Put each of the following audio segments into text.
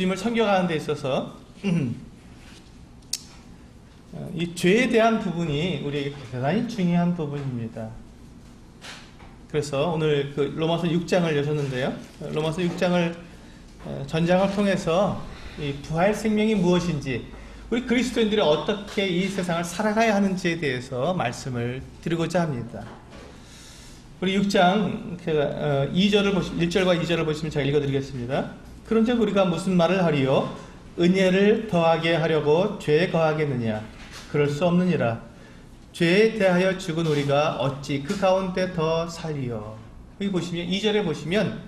주님을 섬겨가는 데 있어서 이 죄에 대한 부분이 우리에게 대단히 중요한 부분입니다. 그래서 오늘 그 로마서 6장을 여셨는데요. 로마서 6장을 전장을 통해서 이 부활 생명이 무엇인지, 우리 그리스도인들이 어떻게 이 세상을 살아가야 하는지에 대해서 말씀을 드리고자 합니다. 우리 6장 1절과 2절을 보시면 제가 읽어드리겠습니다. 그런즉 우리가 무슨 말을 하리요? 은혜를 더하게 하려고 죄에 거하겠느냐? 그럴 수 없느니라. 죄에 대하여 죽은 우리가 어찌 그 가운데 더 살리요? 여기 보시면 2절에 보시면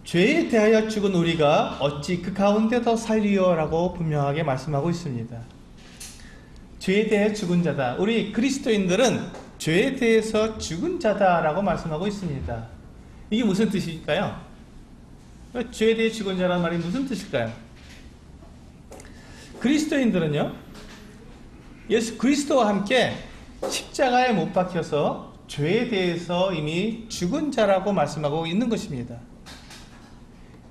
죄에 대하여 죽은 우리가 어찌 그 가운데 더 살리요? 라고 분명하게 말씀하고 있습니다. 죄에 대해 죽은 자다. 우리 그리스도인들은 죄에 대해서 죽은 자다라고 말씀하고 있습니다. 이게 무슨 뜻일까요? 죄에 대해 죽은 자라는 말이 무슨 뜻일까요? 그리스도인들은요, 예수 그리스도와 함께 십자가에 못 박혀서 죄에 대해서 이미 죽은 자라고 말씀하고 있는 것입니다.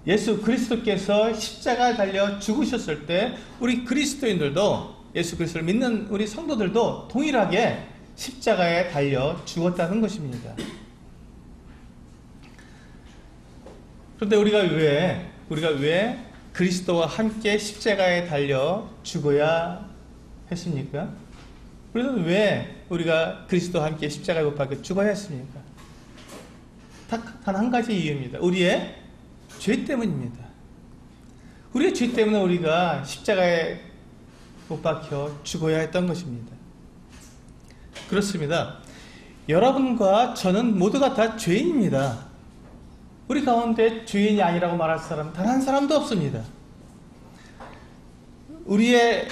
예수 그리스도께서 십자가에 달려 죽으셨을 때 우리 그리스도인들도, 예수 그리스도를 믿는 우리 성도들도 동일하게 십자가에 달려 죽었다는 것입니다. 그런데 우리가 왜 그리스도와 함께 십자가에 달려 죽어야 했습니까? 우리는 왜 우리가 그리스도와 함께 십자가에 못 박혀 죽어야 했습니까? 단 한 가지 이유입니다. 우리의 죄 때문입니다. 우리의 죄 때문에 우리가 십자가에 못 박혀 죽어야 했던 것입니다. 그렇습니다. 여러분과 저는 모두가 다 죄인입니다. 우리 가운데 죄인이 아니라고 말할 사람 단 한 사람도 없습니다. 우리의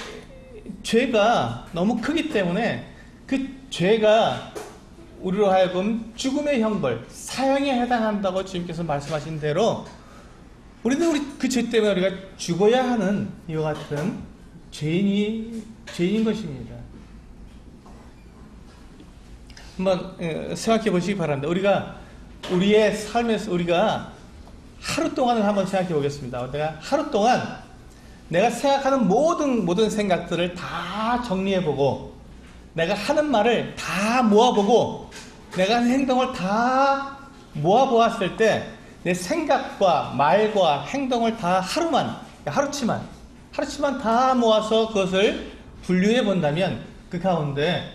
죄가 너무 크기 때문에 그 죄가 우리로 하여금 죽음의 형벌, 사형에 해당한다고 주님께서 말씀하신 대로 우리는 그 죄 때문에 우리가 죽어야 하는 이와 같은 죄인인 것입니다. 한번 생각해 보시기 바랍니다. 우리의 삶에서 우리가 하루 동안을 한번 생각해 보겠습니다. 내가 하루 동안 내가 생각하는 모든 생각들을 다 정리해 보고, 내가 하는 말을 다 모아보고, 내가 하는 행동을 다 모아보았을 때 내 생각과 말과 행동을 다 하루치만 다 모아서 그것을 분류해 본다면 그 가운데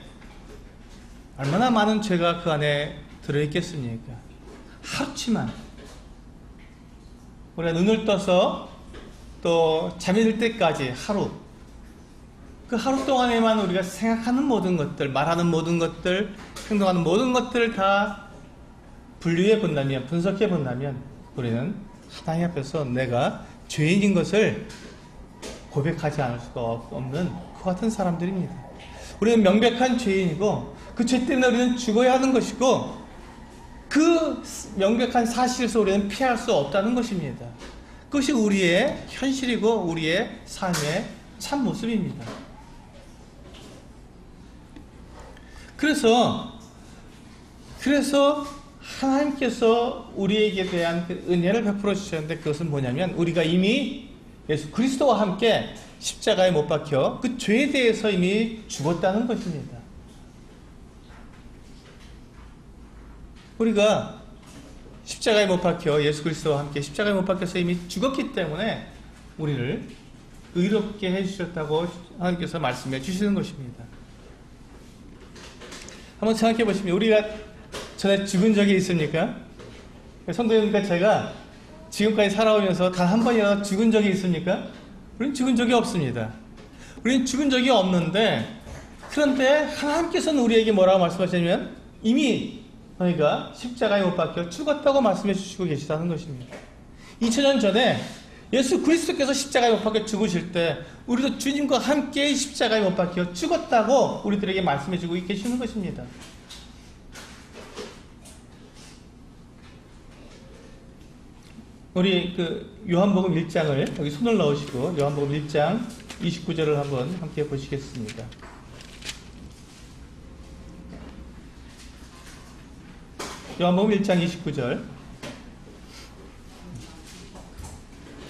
얼마나 많은 죄가 그 안에 들어있겠습니까? 하루치만. 우리가 눈을 떠서 또 잠이 들 때까지 그 하루 동안에만 우리가 생각하는 모든 것들, 말하는 모든 것들, 행동하는 모든 것들을 다 분류해 본다면, 분석해 본다면 우리는 하나님 앞에서 내가 죄인인 것을 고백하지 않을 수가 없는 그 같은 사람들입니다. 우리는 명백한 죄인이고 그 죄 때문에 우리는 죽어야 하는 것이고, 그 명백한 사실에서 우리는 피할 수 없다는 것입니다. 그것이 우리의 현실이고 우리의 삶의 참 모습입니다. 그래서 하나님께서 우리에게 대한 그 은혜를 베풀어 주셨는데, 그것은 뭐냐면 우리가 이미 예수 그리스도와 함께 십자가에 못 박혀 그 죄에 대해서 이미 죽었다는 것입니다. 우리가 십자가에 못 박혀 예수 그리스도와 함께 십자가에 못 박혀서 이미 죽었기 때문에 우리를 의롭게 해주셨다고 하나님께서 말씀해 주시는 것입니다. 한번 생각해 보시면 우리가 전에 죽은 적이 있습니까? 성도님과 제가 지금까지 살아오면서 단 한 번이라도 죽은 적이 있습니까? 우리는 죽은 적이 없습니다. 우리는 죽은 적이 없는데, 그런데 하나님께서는 우리에게 뭐라고 말씀하시냐면 이미 너희가 십자가에 못 박혀 죽었다고 말씀해 주시고 계시다는 것입니다. 2000년 전에 예수 그리스도께서 십자가에 못 박혀 죽으실 때 우리도 주님과 함께 십자가에 못 박혀 죽었다고 우리들에게 말씀해 주고 계시는 것입니다. 우리 요한복음 1장을 여기 손을 넣으시고 요한복음 1장 29절을 한번 함께 보시겠습니다. 요한복음 1장 29절.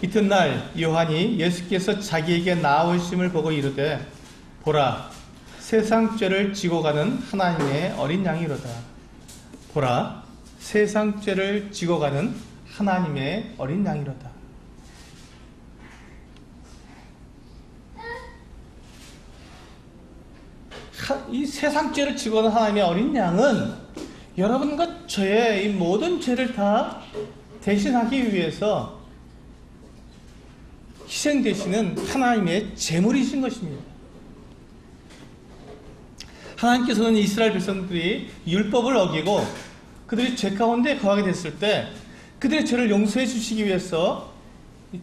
이튿날 요한이 예수께서 자기에게 나오심을 보고 이르되 보라 세상 죄를 지고 가는 하나님의 어린 양이로다. 보라 세상 죄를 지고 가는 하나님의 어린 양이로다. 이 세상 죄를 지고 가는 하나님의 어린 양은 여러분과 저의 이 모든 죄를 다 대신하기 위해서 희생되시는 하나님의 제물이신 것입니다. 하나님께서는 이스라엘 백성들이 율법을 어기고 그들이 죄 가운데 거하게 됐을 때 그들의 죄를 용서해 주시기 위해서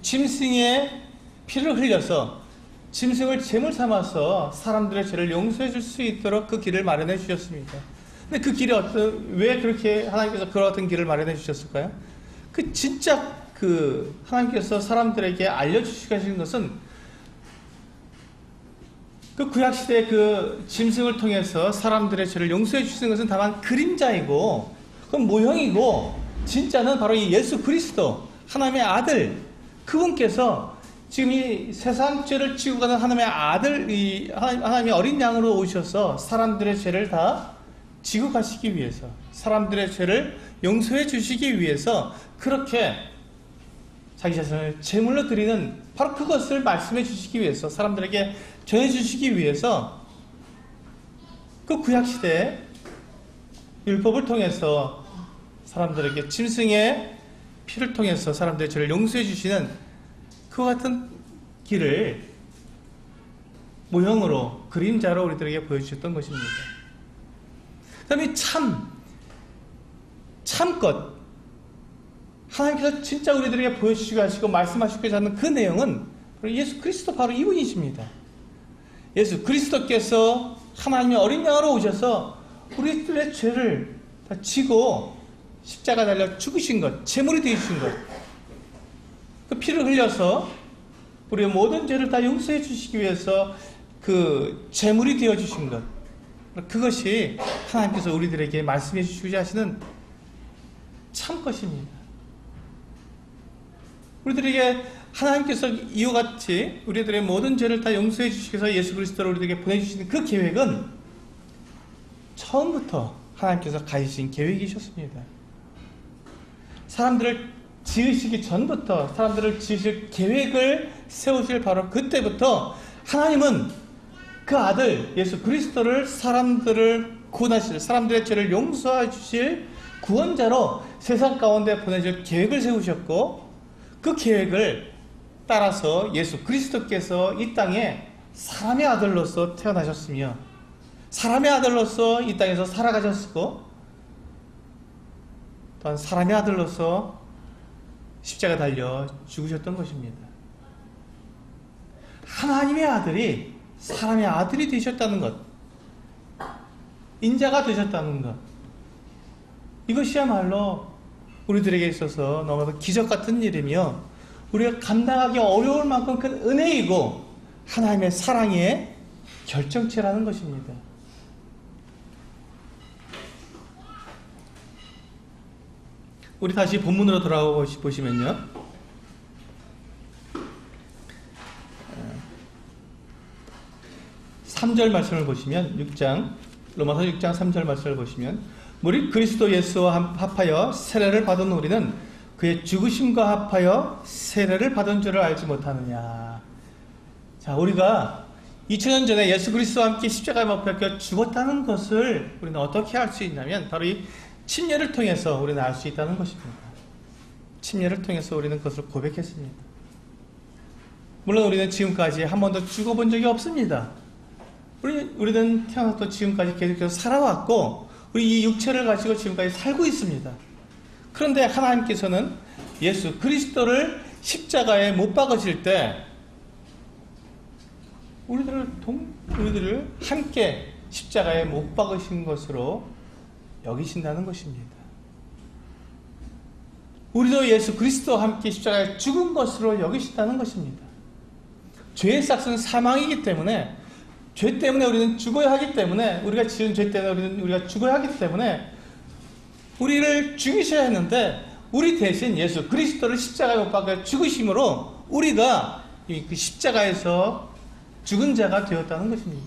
짐승의 피를 흘려서 짐승을 제물 삼아서 사람들의 죄를 용서해 줄 수 있도록 그 길을 마련해 주셨습니다. 근데 그 길이 왜 그렇게 하나님께서 그런 어떤 길을 마련해 주셨을까요? 하나님께서 사람들에게 알려주시게 하신 것은 그 구약시대의 그 짐승을 통해서 사람들의 죄를 용서해 주시는 것은 다만 그림자이고 그건 모형이고 진짜는 바로 이 예수 그리스도 하나님의 아들 그분께서 지금 이 세상 죄를 지고 가는 하나님의 아들 하나님의 어린 양으로 오셔서 사람들의 죄를 다 지고 가시기 위해서 사람들의 죄를 용서해 주시기 위해서 그렇게 자기 자신을 제물로 드리는 바로 그것을 말씀해 주시기 위해서 사람들에게 전해 주시기 위해서 그 구약시대에 율법을 통해서 사람들에게 짐승의 피를 통해서 사람들의 죄를 용서해 주시는 그와 같은 길을 모형으로 그림자로 우리들에게 보여주셨던 것입니다. 그 다음에 참것 하나님께서 진짜 우리들에게 보여주시고 하시고 말씀하시고자 하는 그 내용은 예수 그리스도 바로 이분이십니다. 예수 그리스도께서 하나님의 어린 양으로 오셔서 우리들의 죄를 다 지고 십자가 달려 죽으신 것, 제물이 되어주신 것, 그 피를 흘려서 우리의 모든 죄를 다 용서해 주시기 위해서 그 제물이 되어주신 것, 그것이 하나님께서 우리들에게 말씀해 주시고자 하시는 참 것입니다. 우리들에게 하나님께서 이와 같이 우리들의 모든 죄를 다 용서해 주시기 위해서 예수 그리스도를 우리들에게 보내주시는 그 계획은 처음부터 하나님께서 가지신 계획이셨습니다. 사람들을 지으시기 전부터 사람들을 지으실 계획을 세우실 바로 그때부터 하나님은 그 아들 예수 그리스도를 사람들을 구원하실 사람들의 죄를 용서해 주실 구원자로 세상 가운데 보내실 계획을 세우셨고 그 계획을 따라서 예수 그리스도께서 이 땅에 사람의 아들로서 태어나셨으며 사람의 아들로서 이 땅에서 살아가셨고 또한 사람의 아들로서 십자가 달려 죽으셨던 것입니다. 하나님의 아들이 사람의 아들이 되셨다는 것, 인자가 되셨다는 것, 이것이야말로 우리들에게 있어서 너무나도 기적 같은 일이며 우리가 감당하기 어려울 만큼 큰 은혜이고 하나님의 사랑의 결정체라는 것입니다. 우리 다시 본문으로 돌아가 보시면요. 3절 말씀을 보시면 로마서 6장 3절 말씀을 보시면 우리 그리스도 예수와 합하여 세례를 받은 우리는 그의 죽으심과 합하여 세례를 받은 줄을 알지 못하느냐. 자, 우리가 2000년 전에 예수 그리스도와 함께 십자가에 못 박혀 죽었다는 것을 우리는 어떻게 알 수 있냐면 바로 이 침례를 통해서 우리는 알 수 있다는 것입니다. 침례를 통해서 우리는 그것을 고백했습니다. 물론 우리는 지금까지 한 번도 죽어본 적이 없습니다. 우리는 태어나서 지금까지 계속해서 살아왔고 우리 이 육체를 가지고 지금까지 살고 있습니다. 그런데 하나님께서는 예수 그리스도를 십자가에 못 박으실 때 우리들을 함께 십자가에 못 박으신 것으로 여기신다는 것입니다. 우리도 예수 그리스도와 함께 십자가에 죽은 것으로 여기신다는 것입니다. 죄의 싹은 사망이기 때문에 죄 때문에 우리는 죽어야 하기 때문에 우리가 지은 죄 때문에 우리가 죽어야 하기 때문에 우리를 죽이셔야 했는데 우리 대신 예수 그리스도를 십자가에 못 박아 죽으심으로 우리가 그 십자가에서 죽은 자가 되었다는 것입니다.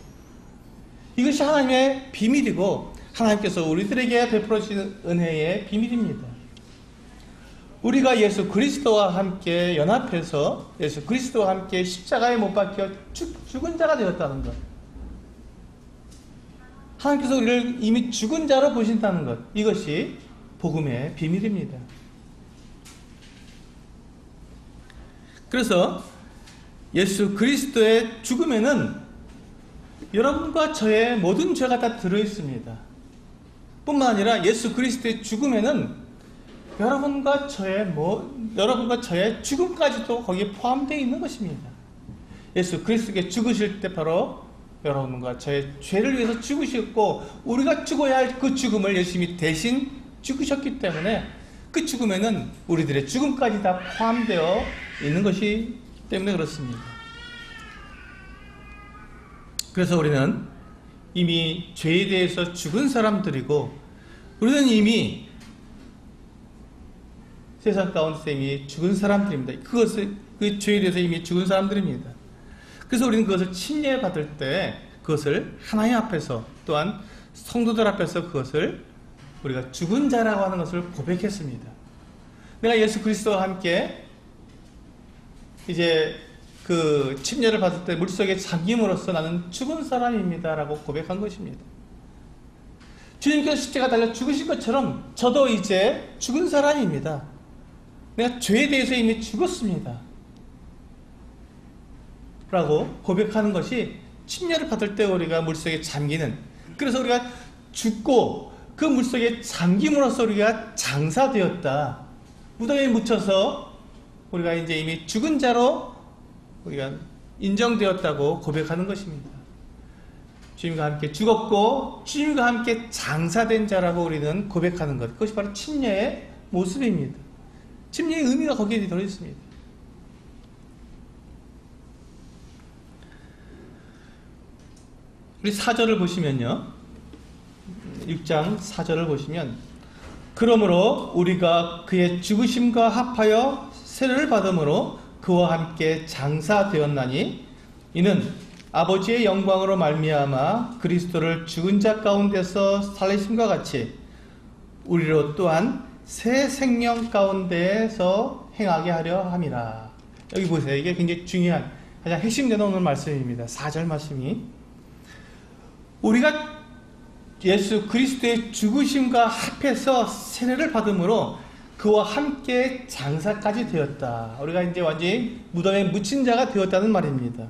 이것이 하나님의 비밀이고 하나님께서 우리들에게 베풀어 주신 은혜의 비밀입니다. 우리가 예수 그리스도와 함께 연합해서 예수 그리스도와 함께 십자가에 못 박혀 죽은 자가 되었다는 것. 하나님께서 우리를 이미 죽은 자로 보신다는 것. 이것이 복음의 비밀입니다. 그래서 예수 그리스도의 죽음에는 여러분과 저의 모든 죄가 다 들어있습니다. 뿐만 아니라 예수 그리스도의 죽음에는 여러분과 저의 죽음까지도 거기에 포함되어 있는 것입니다. 예수 그리스도께 죽으실 때 바로 여러분과 저의 죄를 위해서 죽으셨고 우리가 죽어야 할 그 죽음을 예수님이 대신 죽으셨기 때문에 그 죽음에는 우리들의 죽음까지 다 포함되어 있는 것이 때문에 그렇습니다. 그래서 우리는 이미 죄에 대해서 죽은 사람들이고 우리는 이미 세상 가운데서 이미 죽은 사람들입니다. 그 죄에 대해서 이미 죽은 사람들입니다. 그래서 우리는 그것을 침례받을 때 그것을 하나님 앞에서 또한 성도들 앞에서 그것을 우리가 죽은 자라고 하는 것을 고백했습니다. 내가 예수 그리스도와 함께 이제 그 침례를 받을 때 물속에 잠김으로써 나는 죽은 사람입니다 라고 고백한 것입니다. 주님께서 십자가 달려 죽으신 것처럼 저도 이제 죽은 사람입니다. 내가 죄에 대해서 이미 죽었습니다 라고 고백하는 것이 침례를 받을 때 우리가 물속에 잠기는, 그래서 우리가 죽고 그 물속에 잠김으로써 우리가 장사되었다, 무덤에 묻혀서 우리가 이제 이미 죽은 자로 우리가 인정되었다고 고백하는 것입니다. 주님과 함께 죽었고 주님과 함께 장사된 자라고 우리는 고백하는 것, 그것이 바로 침례의 모습입니다. 침례의 의미가 거기에 들어있습니다. 우리 4절을 보시면요, 6장 4절을 보시면, 그러므로 우리가 그의 죽으심과 합하여 세례를 받음으로 그와 함께 장사되었나니 이는 아버지의 영광으로 말미암아 그리스도를 죽은 자 가운데서 살리심과 같이 우리로 또한 새 생명 가운데에서 행하게 하려 함이라. 여기 보세요. 이게 굉장히 중요한 가장 핵심되는 오늘 말씀입니다. 4절 말씀이, 우리가 예수 그리스도의 죽으심과 합해서 세례를 받음으로 그와 함께 장사까지 되었다. 우리가 이제 완전히 무덤에 묻힌 자가 되었다는 말입니다.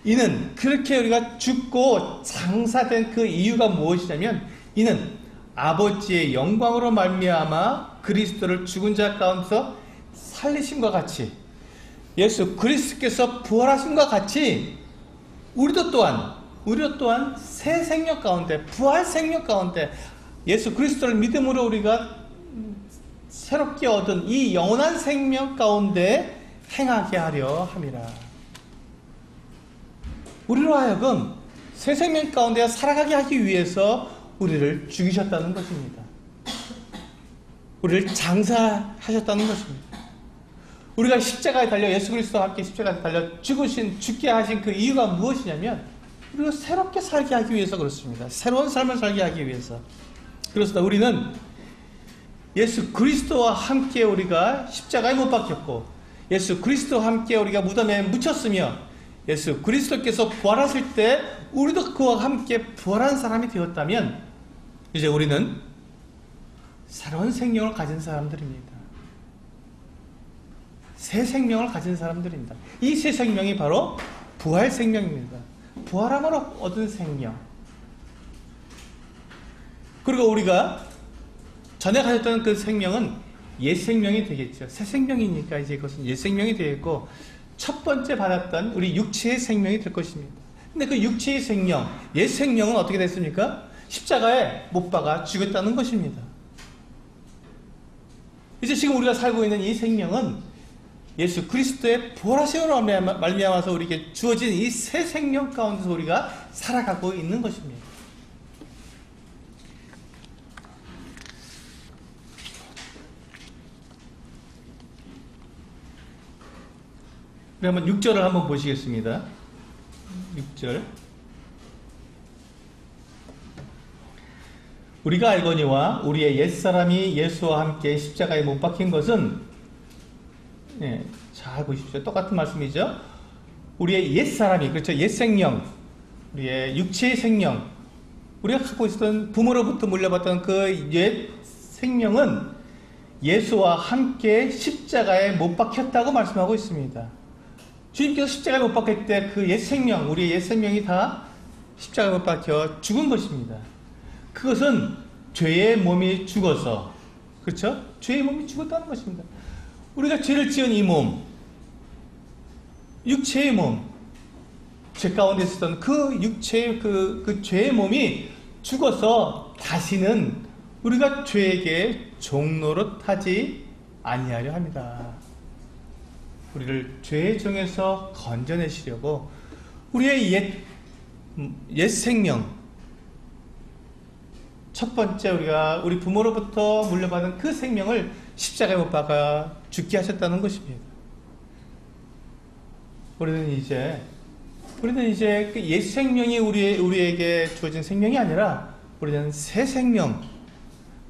이는 그렇게 우리가 죽고 장사된 그 이유가 무엇이냐면, 이는 아버지의 영광으로 말미암아 그리스도를 죽은 자 가운데서 살리심과 같이, 예수 그리스도께서 부활하심과 같이 우리도 또한 새 생명 가운데, 부활 생명 가운데 예수 그리스도를 믿음으로 우리가 새롭게 얻은 이 영원한 생명 가운데 행하게 하려 함이라. 우리로 하여금 새 생명 가운데 살아가게 하기 위해서 우리를 죽이셨다는 것입니다. 우리를 장사하셨다는 것입니다. 우리가 십자가에 달려 예수 그리스도와 함께 십자가에 달려 죽게 하신 그 이유가 무엇이냐면, 우리가 새롭게 살게 하기 위해서 그렇습니다. 새로운 삶을 살게 하기 위해서. 그렇습니다. 우리는 예수 그리스도와 함께 우리가 십자가에 못 박혔고, 예수 그리스도와 함께 우리가 무덤에 묻혔으며, 예수 그리스도께서 부활하실 때 우리도 그와 함께 부활한 사람이 되었다면, 이제 우리는 새로운 생명을 가진 사람들입니다. 새 생명을 가진 사람들입니다. 이 새 생명이 바로 부활 생명입니다. 부활함으로 얻은 생명. 그리고 우리가 전에 가졌던 그 생명은 옛 생명이 되겠죠. 새 생명이니까 이제 그것은 옛 생명이 되겠고, 첫 번째 받았던 우리 육체의 생명이 될 것입니다. 근데 그 육체의 생명, 옛 생명은 어떻게 됐습니까? 십자가에 못 박아 죽였다는 것입니다. 이제 지금 우리가 살고 있는 이 생명은 예수 그리스도의 부활하심으로 말미암아서 우리에게 주어진 이 새 생명 가운데서 우리가 살아가고 있는 것입니다. 우리 한번 6절을 한번 보시겠습니다. 6절. 우리가 알거니와 우리의 옛사람이 예수와 함께 십자가에 못 박힌 것은, 잘 보십시오. 똑같은 말씀이죠. 우리의 옛사람이, 그렇죠. 옛생명, 우리의 육체의 생명, 우리가 갖고 있었던 부모로부터 물려받던 그 옛 생명은 예수와 함께 십자가에 못 박혔다고 말씀하고 있습니다. 주님께서 십자가에 못 박힐 때 그 옛 생명, 우리의 옛 생명이 다 십자가에 못 박혀 죽은 것입니다. 그것은 죄의 몸이 죽어서, 그렇죠? 죄의 몸이 죽었다는 것입니다. 우리가 죄를 지은 이 몸, 육체의 몸, 죄 가운데 있었던 그 육체의 그 죄의 몸이 죽어서 다시는 우리가 죄에게 종노릇하지 아니하려 합니다. 우리를 죄의 종에서 건져내시려고 우리의 옛 생명, 첫 번째 우리 부모로부터 물려받은 그 생명을 십자가에 못 박아 죽게 하셨다는 것입니다. 우리는 이제 그 옛 생명이 우리에게 주어진 생명이 아니라 우리는 새 생명,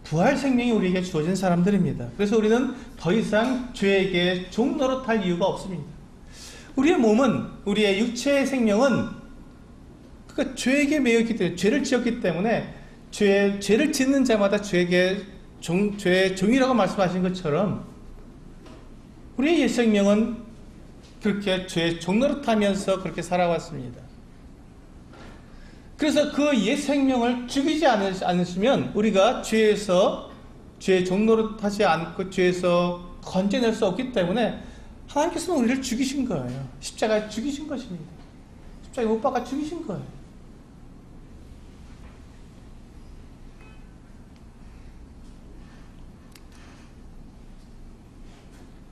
부활 생명이 우리에게 주어진 사람들입니다. 그래서 우리는 더 이상 죄에게 종노릇할 이유가 없습니다. 우리의 몸은, 우리의 육체의 생명은 그러니까 죄에게 매였기 때문에, 죄를 지었기 때문에 죄를 짓는 자마다 죄의 종이라고 말씀하신 것처럼 우리의 옛 생명은 그렇게 죄의 종노릇하면서 그렇게 살아왔습니다. 그래서 그 옛 생명을 죽이지 않으시면 우리가 죄의 종노릇하지 않고 죄에서 건져낼 수 없기 때문에 하나님께서는 우리를 죽이신 거예요. 십자가에 죽이신 것입니다. 십자가에 못 박아 죽이신 거예요.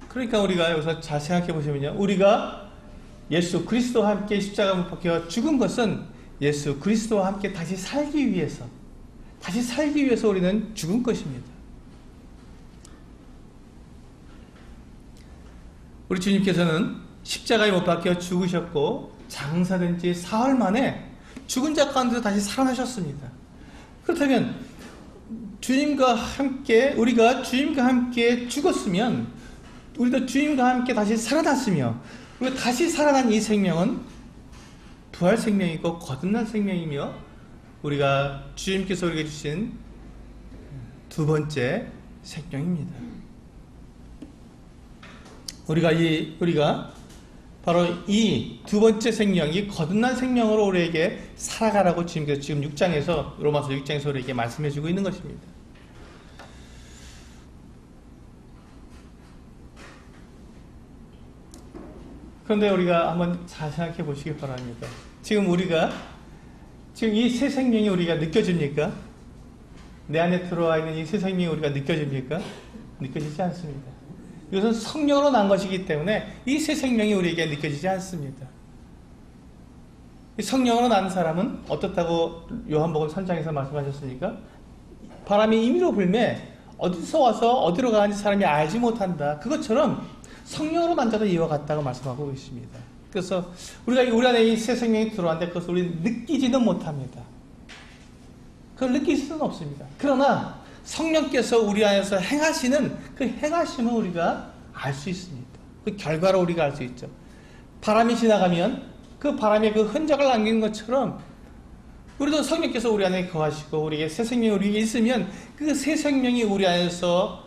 그러니까 우리가 여기서 잘 생각해 보시면요, 우리가 예수 그리스도와 함께 십자가에 못 박혀 죽은 것은 예수 그리스도와 함께 다시 살기 위해서 우리는 죽은 것입니다. 우리 주님께서는 십자가에 못 박혀 죽으셨고 장사된 지 사흘 만에 죽은 자 가운데서 다시 살아나셨습니다. 그렇다면 우리가 주님과 함께 죽었으면, 우리도 주님과 함께 다시 살아났으며, 우리가 다시 살아난 이 생명은 부활 생명이고 거듭난 생명이며, 우리가 주님께서 우리에게 주신 두 번째 생명입니다. 우리가 바로 이 두 번째 생명이 거듭난 생명으로 우리에게 살아가라고 주님께서 지금 로마서 6장에서 우리에게 말씀해주고 있는 것입니다. 그런데 우리가 한번 잘 생각해 보시기 바랍니다. 지금 이 새 생명이 우리가 느껴집니까? 내 안에 들어와 있는 이 새 생명이 우리가 느껴집니까? 느껴지지 않습니다. 이것은 성령으로 난 것이기 때문에 이 새 생명이 우리에게 느껴지지 않습니다. 성령으로 난 사람은 어떻다고 요한복음 3장에서 말씀하셨습니까? 바람이 임의로 불매 어디서 와서 어디로 가는지 사람이 알지 못한다. 그것처럼 성령으로 난 자도 이와 같다고 말씀하고 있습니다. 그래서 우리 안에 이 새 생명이 들어왔는데 그것을 우리는 느끼지는 못합니다. 그걸 느낄 수는 없습니다. 그러나 성령께서 우리 안에서 행하시는 그 행하심을 우리가 알 수 있습니다. 그 결과로 우리가 알 수 있죠. 바람이 지나가면 그 바람에 그 흔적을 남긴 것처럼 우리도 성령께서 우리 안에 거하시고 우리에게 새 생명이 우리에게 있으면 그 새 생명이 우리 안에서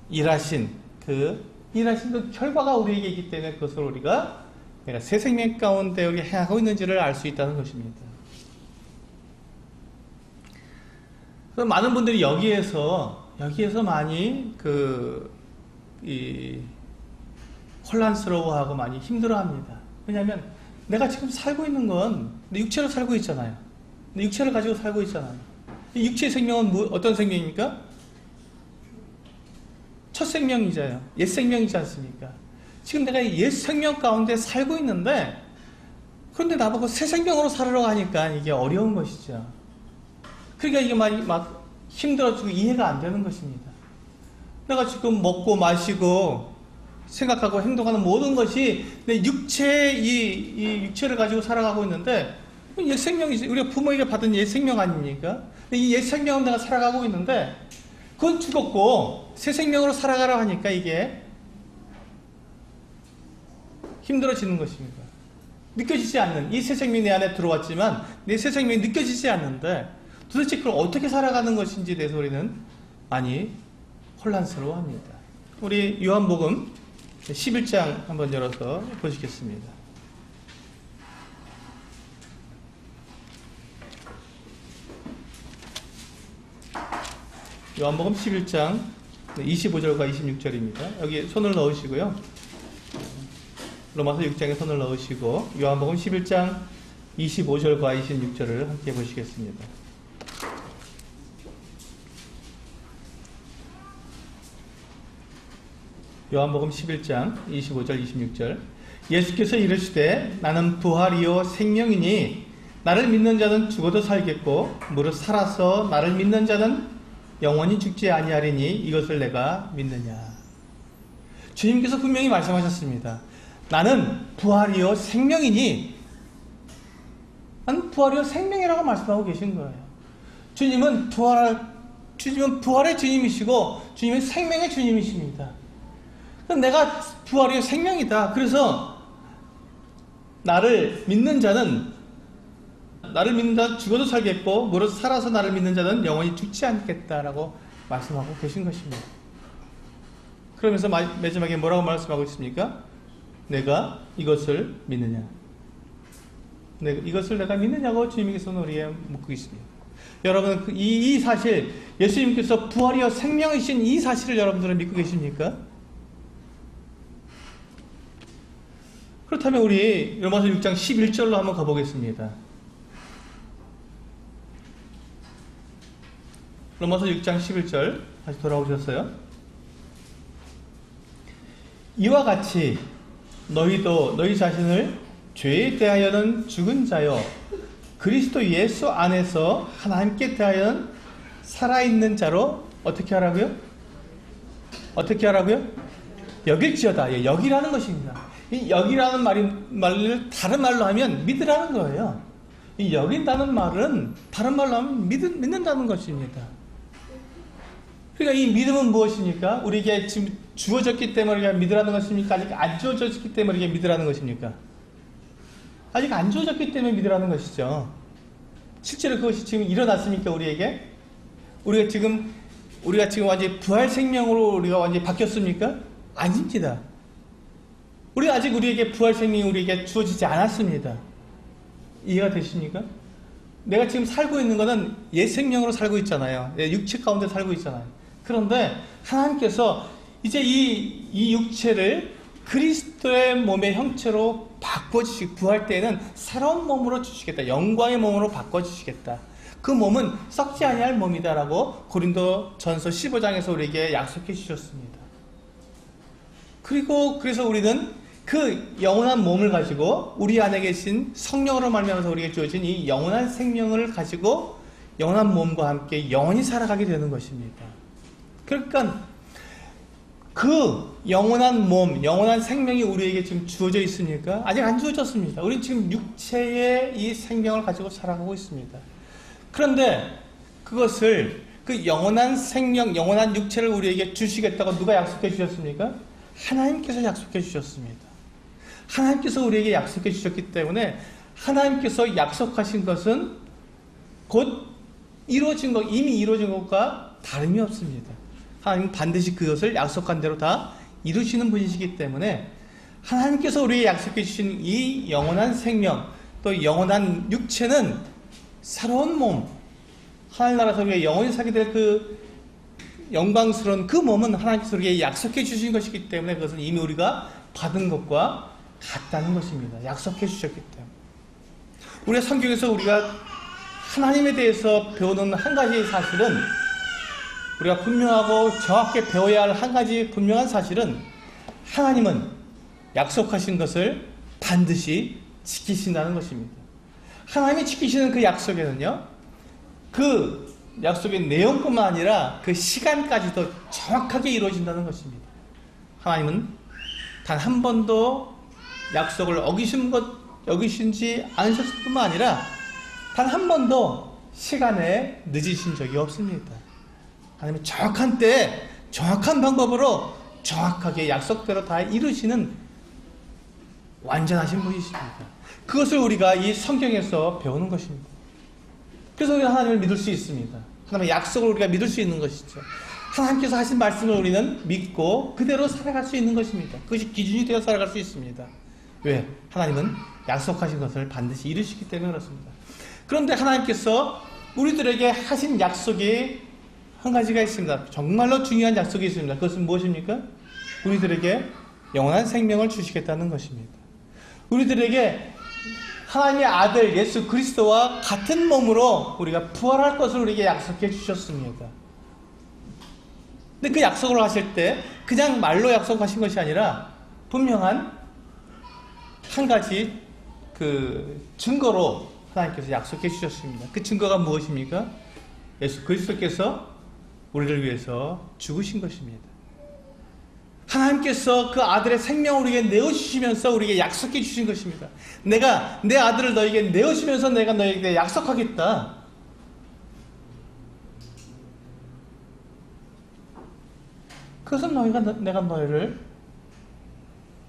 일하신 그 결과가 우리에게 있기 때문에 그것을 우리가 내가 새 생명 가운데 우리가 행하고 있는지를 알 수 있다는 것입니다. 그래서 많은 분들이 여기에서 많이 혼란스러워하고 많이 힘들어합니다. 왜냐하면 내가 지금 살고 있는 건 내 육체로 살고 있잖아요. 내 육체를 가지고 살고 있잖아요. 이 육체의 생명은 어떤 생명입니까? 첫 생명이잖아요. 옛 생명이지 않습니까? 지금 내가 옛 생명 가운데 살고 있는데, 그런데 나보고 새 생명으로 살으려고 하니까 이게 어려운 것이죠. 그러니까 이게 막 힘들어지고 이해가 안 되는 것입니다. 내가 지금 먹고 마시고 생각하고 행동하는 모든 것이 내 육체의 이 육체를 가지고 살아가고 있는데, 옛 생명이지. 우리가 부모에게 받은 옛 생명 아닙니까? 이 옛 생명은 내가 살아가고 있는데, 그건 죽었고 새 생명으로 살아가라 하니까 이게 힘들어지는 것입니다. 느껴지지 않는, 이 새 생명이 내 안에 들어왔지만 내 새 생명이 느껴지지 않는데 도대체 그걸 어떻게 살아가는 것인지에 대해서 우리는 많이 혼란스러워합니다. 우리 요한복음 11장 한번 열어서 보시겠습니다. 요한복음 11장 25절과 26절입니다. 여기 손을 넣으시고요. 로마서 6장에 손을 넣으시고 요한복음 11장 25절과 26절을 함께 보시겠습니다. 요한복음 11장 25절 26절. 예수께서 이르시되 나는 부활이요 생명이니 나를 믿는 자는 죽어도 살겠고 무릇 살아서 나를 믿는 자는 영원히 죽지 아니하리니 이것을 내가 믿느냐. 주님께서 분명히 말씀하셨습니다. 나는 부활이요 생명이니, 나는 부활이요 생명이라고 말씀하고 계신 거예요. 주님은 부활의 주님이시고 주님은 생명의 주님이십니다. 내가 부활이요 생명이다. 그래서 나를 믿는 자는 죽어도 살겠고 무릇 살아서 나를 믿는 자는 영원히 죽지 않겠다라고 말씀하고 계신 것입니다. 그러면서 마지막에 뭐라고 말씀하고 있습니까? 내가 이것을 믿느냐? 이것을 내가 믿느냐고 주님께서는 우리에게 묻고 있습니다. 여러분, 이 사실, 예수님께서 부활이요 생명이신 이 사실을 여러분들은 믿고 계십니까? 그렇다면 우리 로마서 6장 11절로 한번 가보겠습니다. 로마서 6장 11절 다시 돌아오셨어요? 이와 같이 너희도 너희 자신을 죄에 대하여는 죽은 자요 그리스도 예수 안에서 하나님께 대하여는 살아있는 자로 어떻게 하라고요? 어떻게 하라고요? 여길지어다. 예, 여기라는 것입니다. 이 여기라는 말을 다른 말로 하면 믿으라는 거예요. 이 여긴다는 말은 다른 말로 하면 믿는다는 것입니다. 그러니까 이 믿음은 무엇입니까? 우리에게 지금 주어졌기 때문에 우리가 믿으라는 것입니까? 아직 안 주어졌기 때문에 우리가 믿으라는 것입니까? 아직 안 주어졌기 때문에 믿으라는 것이죠. 실제로 그것이 지금 일어났습니까? 우리에게? 우리가 지금 완전히 부활 생명으로 우리가 완전히 바뀌었습니까? 아닙니다. 우리에게 부활 생명이 우리에게 주어지지 않았습니다. 이해가 되십니까? 내가 지금 살고 있는 것은 옛 생명으로 살고 있잖아요. 육체 가운데 살고 있잖아요. 그런데 하나님께서 이제 이 육체를 그리스도의 몸의 형체로 바꿔주시고, 부활 때에는 새로운 몸으로 주시겠다. 영광의 몸으로 바꿔주시겠다. 그 몸은 썩지 아니할 몸이다라고 고린도전서 15장에서 우리에게 약속해 주셨습니다. 그래서 우리는 그 영원한 몸을 가지고 우리 안에 계신 성령으로 말미암아서 우리에게 주어진 이 영원한 생명을 가지고 영원한 몸과 함께 영원히 살아가게 되는 것입니다. 그러니까 그 영원한 몸, 영원한 생명이 우리에게 지금 주어져 있습니까? 아직 안 주어졌습니다. 우리는 지금 육체의 이 생명을 가지고 살아가고 있습니다. 그런데 그것을, 그 영원한 생명, 영원한 육체를 우리에게 주시겠다고 누가 약속해 주셨습니까? 하나님께서 약속해 주셨습니다. 하나님께서 우리에게 약속해 주셨기 때문에 하나님께서 약속하신 것은 곧 이루어진 것, 이미 이루어진 것과 다름이 없습니다. 하나님은 반드시 그것을 약속한 대로 다 이루시는 분이시기 때문에 하나님께서 우리에게 약속해 주신 이 영원한 생명, 또 영원한 육체는 새로운 몸, 하늘나라에서 우리가 영원히 살게 될 그 영광스러운 그 몸은 하나님께서 우리에게 약속해 주신 것이기 때문에 그것은 이미 우리가 받은 것과 같다는 것입니다. 약속해 주셨기 때문에. 우리가 성경에서 우리가 하나님에 대해서 배우는 한 가지 사실은, 우리가 분명하고 정확히 배워야 할 한 가지 분명한 사실은, 하나님은 약속하신 것을 반드시 지키신다는 것입니다. 하나님이 지키시는 그 약속에는요, 그 약속의 내용뿐만 아니라 그 시간까지도 정확하게 이루어진다는 것입니다. 하나님은 단 한 번도 약속을 어기신지 않으셨을 뿐만 아니라 단 한 번도 시간에 늦으신 적이 없습니다. 하나님은 정확한 때에 정확한 방법으로 정확하게 약속대로 다 이루시는 완전하신 분이십니다. 그것을 우리가 이 성경에서 배우는 것입니다. 그래서 우리가 하나님을 믿을 수 있습니다. 하나님의 약속을 우리가 믿을 수 있는 것이죠. 하나님께서 하신 말씀을 우리는 믿고 그대로 살아갈 수 있는 것입니다. 그것이 기준이 되어 살아갈 수 있습니다. 왜? 하나님은 약속하신 것을 반드시 이루시기 때문에 그렇습니다. 그런데 하나님께서 우리들에게 하신 약속이 한 가지가 있습니다. 정말로 중요한 약속이 있습니다. 그것은 무엇입니까? 우리들에게 영원한 생명을 주시겠다는 것입니다. 우리들에게 하나님의 아들 예수 그리스도와 같은 몸으로 우리가 부활할 것을 우리에게 약속해 주셨습니다. 근데 그 약속을 하실 때 그냥 말로 약속하신 것이 아니라 분명한 한 가지 그 증거로 하나님께서 약속해 주셨습니다. 그 증거가 무엇입니까? 예수 그리스도께서 우리를 위해서 죽으신 것입니다. 하나님께서 그 아들의 생명을 우리에게 내어주시면서 우리에게 약속해 주신 것입니다. 내가 내 아들을 너에게 내어주면서 내가 너에게 약속하겠다. 그것은 내가 너희를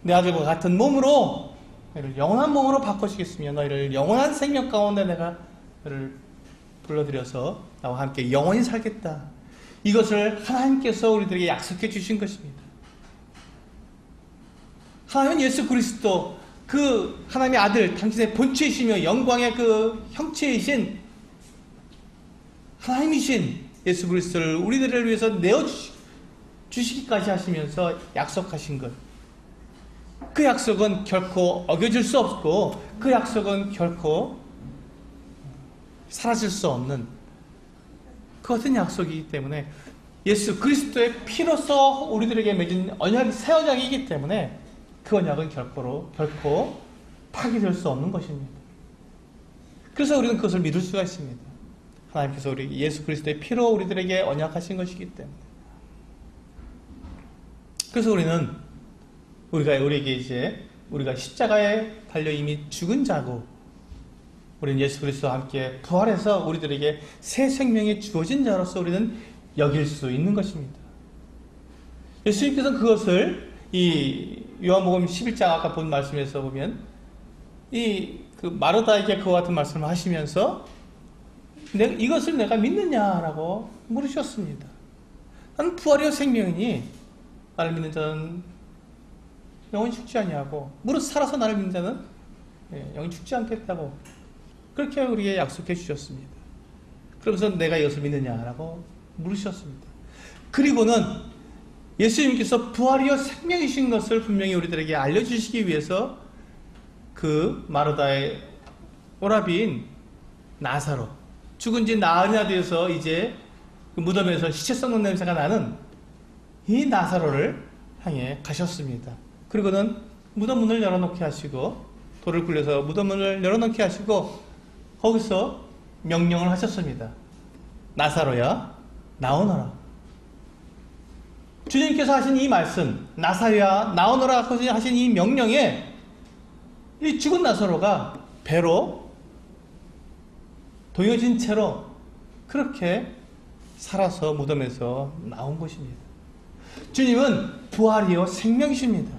내 아들과 같은 몸으로 너희를 영원한 몸으로 바꿔주겠으며 너희를 영원한 생명 가운데 내가 너희를 불러들여서 나와 함께 영원히 살겠다. 이것을 하나님께서 우리들에게 약속해 주신 것입니다. 하나님은 예수 그리스도 그 하나님의 아들 당신의 본체이시며 영광의 그 형체이신 하나님이신 예수 그리스도를 우리들을 위해서 내어주시기까지 하시면서 약속하신 것. 그 약속은 결코 어겨질 수 없고 그 약속은 결코 사라질 수 없는 그 같은 약속이기 때문에 예수 그리스도의 피로서 우리들에게 맺은 언약이 새 언약이기 때문에 그 언약은 결코 파기될 수 없는 것입니다. 그래서 우리는 그것을 믿을 수가 있습니다. 하나님께서 우리 예수 그리스도의 피로 우리들에게 언약하신 것이기 때문에. 그래서 우리에게 이제 우리가 십자가에 달려 이미 죽은 자고 우리는 예수 그리스도와 함께 부활해서 우리들에게 새 생명이 주어진 자로서 우리는 여길 수 있는 것입니다. 예수님께서는 그것을 이 요한복음 11장 아까 본 말씀에서 보면 그 마르다에게 그와 같은 말씀을 하시면서 이것을 내가 믿느냐라고 물으셨습니다. 나는 부활이요 생명이니 나를 믿는 자는 영원히 죽지 아니하고 무릇 살아서 나를 믿는 자는 영원히 죽지 않겠다고 그렇게 우리에게 약속해 주셨습니다. 그러면서 내가 이것을 믿느냐라고 물으셨습니다. 그리고는 예수님께서 부활이요 생명이신 것을 분명히 우리들에게 알려주시기 위해서 그 마르다의 오라비인 나사로 죽은 지 나흘이나 되어서 이제 그 무덤에서 시체 썩는 냄새가 나는 이 나사로를 향해 가셨습니다. 그리고는 무덤 문을 열어놓게 하시고 돌을 굴려서 무덤 문을 열어놓게 하시고 거기서 명령을 하셨습니다. 나사로야 나오너라. 주님께서 하신 이 말씀 나사로야 나오너라 하신 이 명령에 이 죽은 나사로가 배로 동여진 채로 그렇게 살아서 무덤에서 나온 것입니다. 주님은 부활이요 생명이십니다.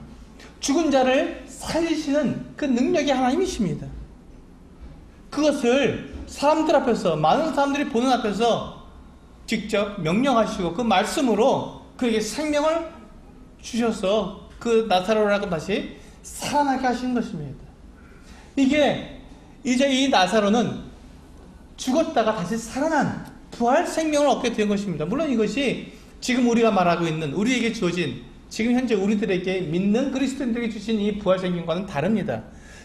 죽은 자를 살리시는 그 능력이 하나님이십니다. 그것을 사람들 앞에서 많은 사람들이 보는 앞에서 직접 명령하시고 그 말씀으로 그에게 생명을 주셔서 그 나사로라고 다시 살아나게 하신 것입니다. 이게 이제 이 나사로는 죽었다가 다시 살아난 부활 생명을 얻게 된 것입니다. 물론 이것이 지금 우리가 말하고 있는 우리에게 주어진 지금 현재 우리들에게 믿는 그리스도인들에게 주신 이 부활 생명과는 다릅니다.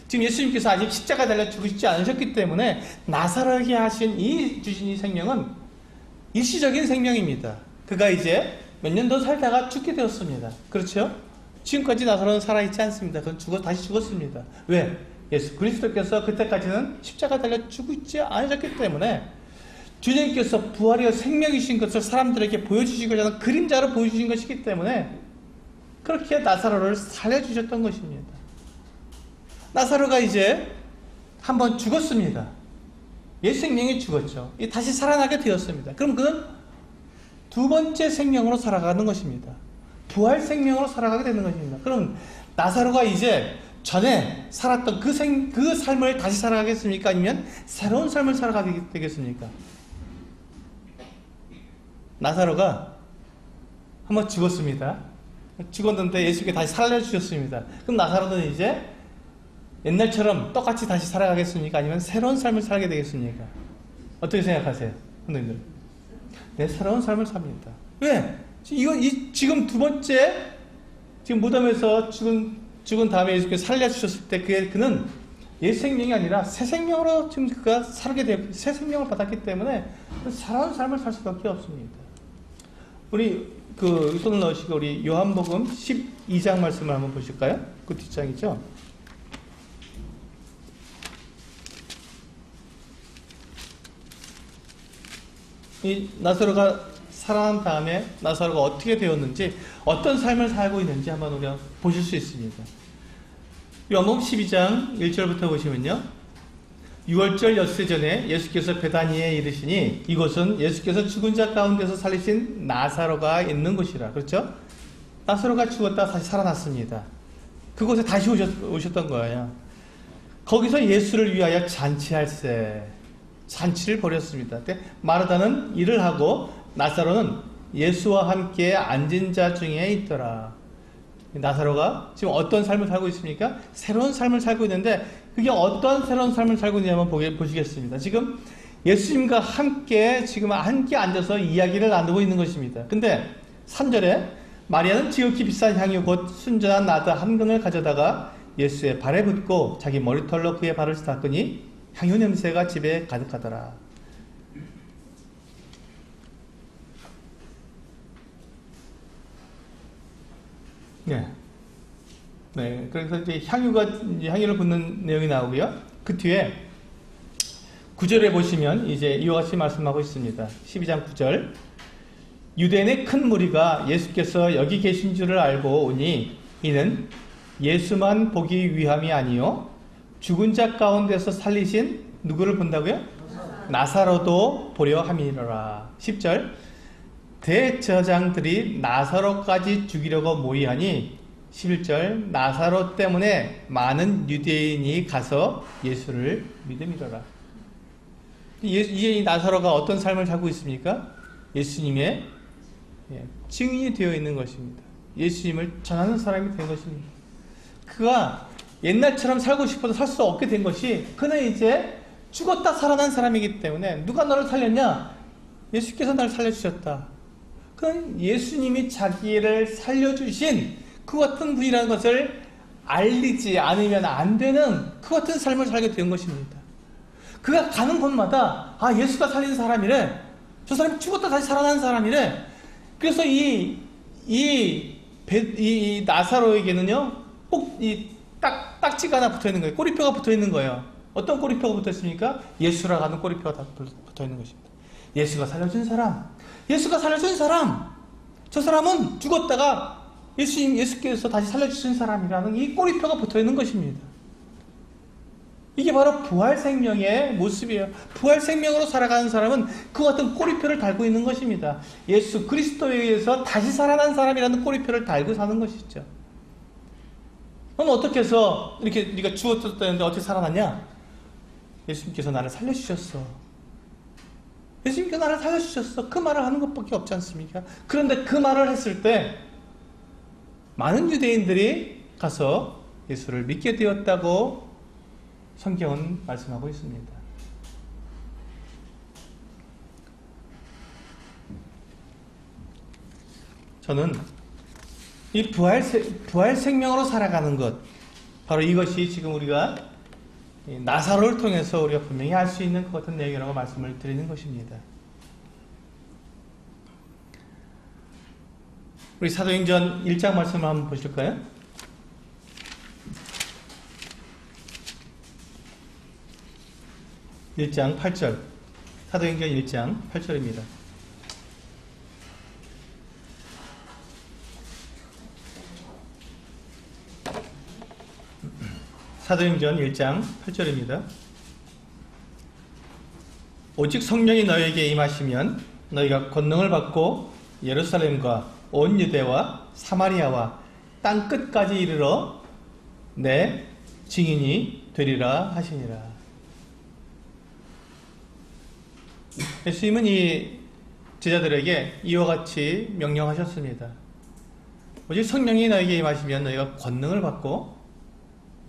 지금 예수님께서 아직 십자가에 달려 죽으시지 않으셨기 때문에 나사로에게 주신 이 생명은 일시적인 생명입니다. 그가 이제 몇 년 더 살다가 죽게 되었습니다. 그렇죠? 지금까지 나사로는 살아있지 않습니다. 그건 다시 죽었습니다. 왜? 예수 그리스도께서 그때까지는 십자가에 달려 죽지 않으셨기 때문에 주님께서 부활이여 생명이신 것을 사람들에게 보여주시고자 하는 그림자로 보여주신 것이기 때문에 그렇게 나사로를 살려주셨던 것입니다. 나사로가 이제 한번 죽었습니다. 옛 생명이 죽었죠. 다시 살아나게 되었습니다. 그럼 그는 두 번째 생명으로 살아가는 것입니다. 부활 생명으로 살아가게 되는 것입니다. 그럼 나사로가 이제 전에 살았던 그 삶을 다시 살아가겠습니까? 아니면 새로운 삶을 살아가게 되겠습니까? 나사로가 한번 죽었습니다. 죽었는데 예수님께 다시 살려주셨습니다. 그럼 나사로는 이제 옛날처럼 똑같이 다시 살아가겠습니까? 아니면 새로운 삶을 살게 되겠습니까? 어떻게 생각하세요? 선생님들? 네, 새로운 삶을 삽니다. 왜? 지금 두 번째, 지금 무덤에서 죽은 다음에 예수께서 살려주셨을 때 그는 옛 생명이 아니라 새 생명으로 지금 그가 살게 되었고, 새 생명을 받았기 때문에 새로운 삶을 살 수밖에 없습니다. 우리 손을 넣으시고 우리 요한복음 12장 말씀을 한번 보실까요? 그 뒷장이죠. 이 나사로가 살아난 다음에 나사로가 어떻게 되었는지, 어떤 삶을 살고 있는지 한번 우리가 보실 수 있습니다. 요한복음 12장 1절부터 보시면요, 6월절 엿새 전에 예수께서 베다니에 이르시니 이곳은 예수께서 죽은 자 가운데서 살리신 나사로가 있는 곳이라. 그렇죠? 나사로가 죽었다 다시 살아났습니다. 그곳에 다시 오셨던 거예요. 거기서 예수를 위하여 잔치할세, 잔치를 벌였습니다. 마르다는 일을 하고 나사로는 예수와 함께 앉은 자 중에 있더라. 나사로가 지금 어떤 삶을 살고 있습니까? 새로운 삶을 살고 있는데, 그게 어떤 새로운 삶을 살고 있는지 한번 보시겠습니다. 지금 예수님과 함께 앉아서 이야기를 나누고 있는 것입니다. 근데 3절에 마리아는 지극히 비싼 향유 곧 순전한 나드 한 근을 가져다가 예수의 발에 붓고 자기 머리털로 그의 발을 닦으니 향유 냄새가 집에 가득하더라. 네. 그래서 이제 향유를 붓는 내용이 나오고요. 그 뒤에 9절에 보시면 이제 이와 같이 말씀하고 있습니다. 12장 9절. 유대인의 큰 무리가 예수께서 여기 계신 줄을 알고 오니 이는 예수만 보기 위함이 아니요 죽은 자 가운데서 살리신 누구를 본다고요? 나사로도 보려 함이니라. 10절. 대제사장들이 나사로까지 죽이려고 모의하니 11절. 나사로 때문에 많은 유대인이 가서 예수를 믿음이더라. 이 나사로가 어떤 삶을 살고 있습니까? 예수님의 증인이 되어 있는 것입니다. 예수님을 전하는 사람이 된 것입니다. 그가 옛날처럼 살고 싶어도 살 수 없게 된 것이, 그는 이제 죽었다 살아난 사람이기 때문에, 누가 너를 살렸냐? 예수께서 나를 살려주셨다. 그건 예수님이 자기를 살려주신 그 같은 분이라는 것을 알리지 않으면 안 되는 그 같은 삶을 살게 된 것입니다. 그가 가는 곳마다 예수가 살린 사람이래, 저 사람이 죽었다 다시 살아난 사람이래. 그래서 이 나사로에게는요 꼭 이 딱지가 하나 붙어있는 거예요. 꼬리표가 붙어있는 거예요. 어떤 꼬리표가 붙어있습니까? 예수라고 하는 꼬리표가 다 붙어있는 것입니다. 예수가 살려준 사람, 저 사람은 죽었다가 예수께서 다시 살려주신 사람이라는 이 꼬리표가 붙어있는 것입니다. 이게 바로 부활 생명의 모습이에요. 부활 생명으로 살아가는 사람은 그 같은 꼬리표를 달고 있는 것입니다. 예수 그리스도에 의해서 다시 살아난 사람이라는 꼬리표를 달고 사는 것이죠. 그럼 어떻게 해서 이렇게 네가 죽었었다는데 어떻게 살아났냐? 예수님께서 나를 살려주셨어. 예수님께서 나를 살려주셨어. 그 말을 하는 것밖에 없지 않습니까? 그런데 그 말을 했을 때 많은 유대인들이 가서 예수를 믿게 되었다고 성경은 말씀하고 있습니다. 저는 이 부활 생명으로 살아가는 것, 바로 이것이 지금 우리가 나사로를 통해서 우리가 분명히 알 수 있는 것 같은 내용이라고 말씀을 드리는 것입니다. 우리 사도행전 1장 말씀을 한번 보실까요? (1장 8절) 사도행전 1장 8절입니다. 사도행전 1장 8절입니다. 오직 성령이 너에게 임하시면 너희가 권능을 받고 예루살렘과 온 유대와 사마리아와 땅 끝까지 이르러 내 증인이 되리라 하시니라. 예수님은 이 제자들에게 이와 같이 명령하셨습니다. 오직 성령이 너에게 임하시면 너희가 권능을 받고